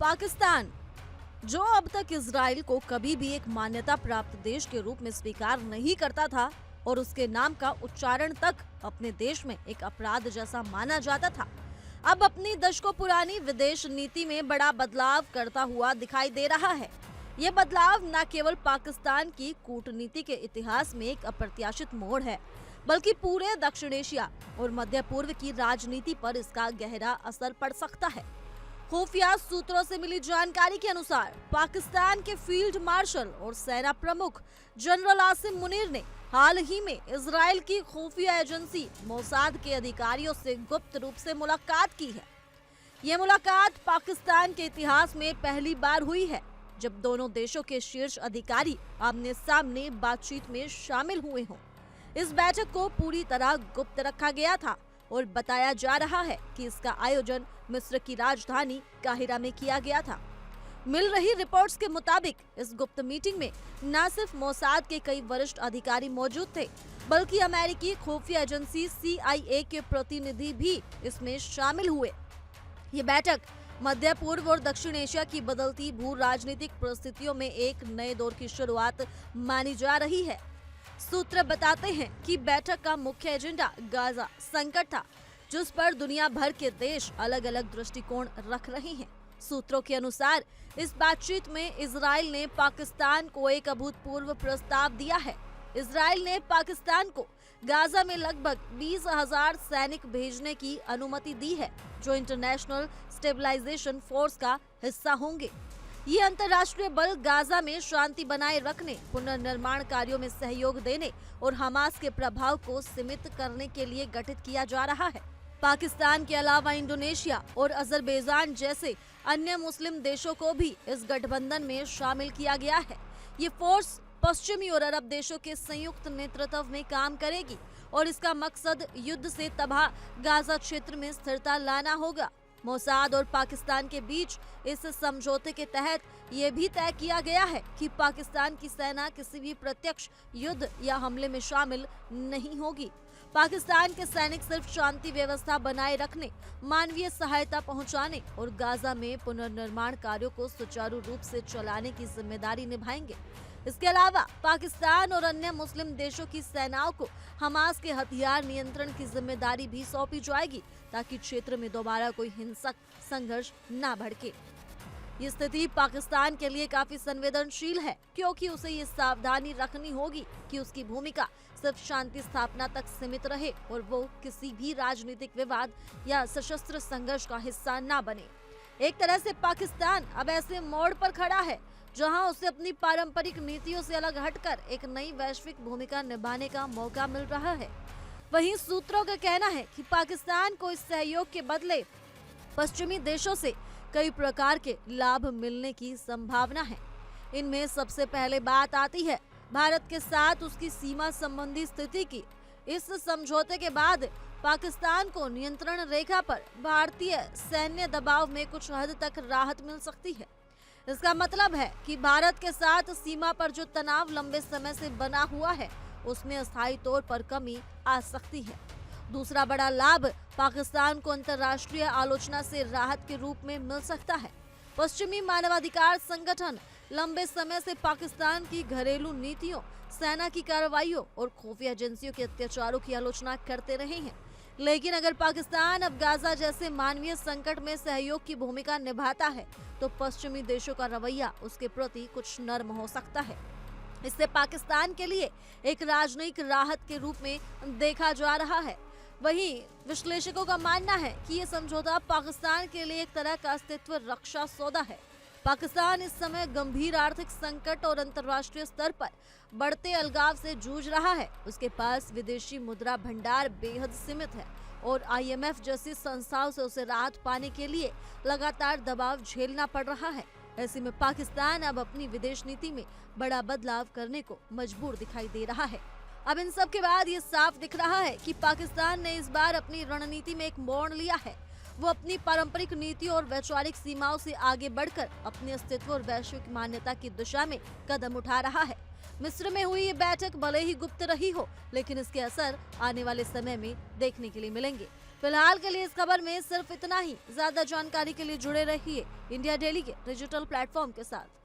पाकिस्तान, जो अब तक इजराइल को कभी भी एक मान्यता प्राप्त देश के रूप में स्वीकार नहीं करता था और उसके नाम का उच्चारण तक अपने देश में एक अपराध जैसा माना जाता था, अब अपनी दशकों पुरानी विदेश नीति में बड़ा बदलाव करता हुआ दिखाई दे रहा है। ये बदलाव न केवल पाकिस्तान की कूटनीति के इतिहास में एक अप्रत्याशित मोड़ है, बल्कि पूरे दक्षिण एशिया और मध्य पूर्व की राजनीति पर इसका गहरा असर पड़ सकता है। खुफिया सूत्रों से मिली जानकारी के अनुसार पाकिस्तान के फील्ड मार्शल और सेना प्रमुख जनरल आसिम मुनीर ने हाल ही में इजराइल की खुफिया एजेंसी मोसाद के अधिकारियों से गुप्त रूप से मुलाकात की है। ये मुलाकात पाकिस्तान के इतिहास में पहली बार हुई है जब दोनों देशों के शीर्ष अधिकारी आमने सामने बातचीत में शामिल हुए हों। इस बैठक को पूरी तरह गुप्त रखा गया था और बताया जा रहा है कि इसका आयोजन मिस्र की राजधानी काहिरा में किया गया था। मिल रही रिपोर्ट्स के मुताबिक इस गुप्त मीटिंग में न सिर्फ मोसाद के कई वरिष्ठ अधिकारी मौजूद थे, बल्कि अमेरिकी खुफिया एजेंसी CIA के प्रतिनिधि भी इसमें शामिल हुए। ये बैठक मध्य पूर्व और दक्षिण एशिया की बदलती भू राजनीतिक परिस्थितियों में एक नए दौर की शुरुआत मानी जा रही है। सूत्र बताते हैं कि बैठक का मुख्य एजेंडा गाजा संकट था, जिस पर दुनिया भर के देश अलग अलग दृष्टिकोण रख रहे हैं। सूत्रों के अनुसार इस बातचीत में इजराइल ने पाकिस्तान को एक अभूतपूर्व प्रस्ताव दिया है। इजराइल ने पाकिस्तान को गाजा में लगभग 20,000 सैनिक भेजने की अनुमति दी है, जो इंटरनेशनल स्टेबलाइजेशन फोर्स का हिस्सा होंगे। ये अंतर्राष्ट्रीय बल गाजा में शांति बनाए रखने, पुनर्निर्माण कार्यों में सहयोग देने और हमास के प्रभाव को सीमित करने के लिए गठित किया जा रहा है। पाकिस्तान के अलावा इंडोनेशिया और अजरबैजान जैसे अन्य मुस्लिम देशों को भी इस गठबंधन में शामिल किया गया है। ये फोर्स पश्चिमी और अरब देशों के संयुक्त नेतृत्व में काम करेगी और इसका मकसद युद्ध से तबाह गाजा क्षेत्र में स्थिरता लाना होगा। मोसाद और पाकिस्तान के बीच इस समझौते के तहत ये भी तय किया गया है कि पाकिस्तान की सेना किसी भी प्रत्यक्ष युद्ध या हमले में शामिल नहीं होगी। पाकिस्तान के सैनिक सिर्फ शांति व्यवस्था बनाए रखने, मानवीय सहायता पहुंचाने और गाजा में पुनर्निर्माण कार्यों को सुचारू रूप से चलाने की जिम्मेदारी निभाएंगे। इसके अलावा पाकिस्तान और अन्य मुस्लिम देशों की सेनाओं को हमास के हथियार नियंत्रण की जिम्मेदारी भी सौंपी जाएगी, ताकि क्षेत्र में दोबारा कोई हिंसक संघर्ष न भड़के। ये स्थिति पाकिस्तान के लिए काफी संवेदनशील है, क्योंकि उसे ये सावधानी रखनी होगी कि उसकी भूमिका सिर्फ शांति स्थापना तक सीमित रहे और वो किसी भी राजनीतिक विवाद या सशस्त्र संघर्ष का हिस्सा न बने। एक तरह से पाकिस्तान अब ऐसे मोड़ पर खड़ा है जहां उसे अपनी पारंपरिक नीतियों से अलग हटकर एक नई वैश्विक भूमिका निभाने का मौका मिल रहा है। वहीं सूत्रों का कहना है कि पाकिस्तान को इस सहयोग के बदले पश्चिमी देशों से कई प्रकार के लाभ मिलने की संभावना है। इनमें सबसे पहले बात आती है भारत के साथ उसकी सीमा संबंधी स्थिति की। इस समझौते के बाद पाकिस्तान को नियंत्रण रेखा पर भारतीय सैन्य दबाव में कुछ हद तक राहत मिल सकती है। इसका मतलब है कि भारत के साथ सीमा पर जो तनाव लंबे समय से बना हुआ है, उसमें अस्थायी तौर पर कमी आ सकती है। दूसरा बड़ा लाभ पाकिस्तान को अंतर्राष्ट्रीय आलोचना से राहत के रूप में मिल सकता है। पश्चिमी मानवाधिकार संगठन लंबे समय से पाकिस्तान की घरेलू नीतियों, सेना की कार्रवाइयों और खुफिया एजेंसियों के अत्याचारों की आलोचना करते रहे हैं। लेकिन अगर पाकिस्तान अब गाजा जैसे मानवीय संकट में सहयोग की भूमिका निभाता है, तो पश्चिमी देशों का रवैया उसके प्रति कुछ नर्म हो सकता है। इससे पाकिस्तान के लिए एक राजनयिक राहत के रूप में देखा जा रहा है। वहीं विश्लेषकों का मानना है कि ये समझौता पाकिस्तान के लिए एक तरह का अस्तित्व रक्षा सौदा है। पाकिस्तान इस समय गंभीर आर्थिक संकट और अंतर्राष्ट्रीय स्तर पर बढ़ते अलगाव से जूझ रहा है। उसके पास विदेशी मुद्रा भंडार बेहद सीमित है और IMF जैसी संस्थाओं से उसे राहत पाने के लिए लगातार दबाव झेलना पड़ रहा है। ऐसे में पाकिस्तान अब अपनी विदेश नीति में बड़ा बदलाव करने को मजबूर दिखाई दे रहा है। अब इन सब के बाद ये साफ दिख रहा है कि पाकिस्तान ने इस बार अपनी रणनीति में एक मोड़ लिया है। वो अपनी पारंपरिक नीतियों और वैचारिक सीमाओं से आगे बढ़कर अपने अस्तित्व और वैश्विक मान्यता की दिशा में कदम उठा रहा है। मिस्र में हुई ये बैठक भले ही गुप्त रही हो, लेकिन इसके असर आने वाले समय में देखने के लिए मिलेंगे। फिलहाल के लिए इस खबर में सिर्फ इतना ही। ज्यादा जानकारी के लिए जुड़े रहिए इंडिया डेली के डिजिटल प्लेटफॉर्म के साथ।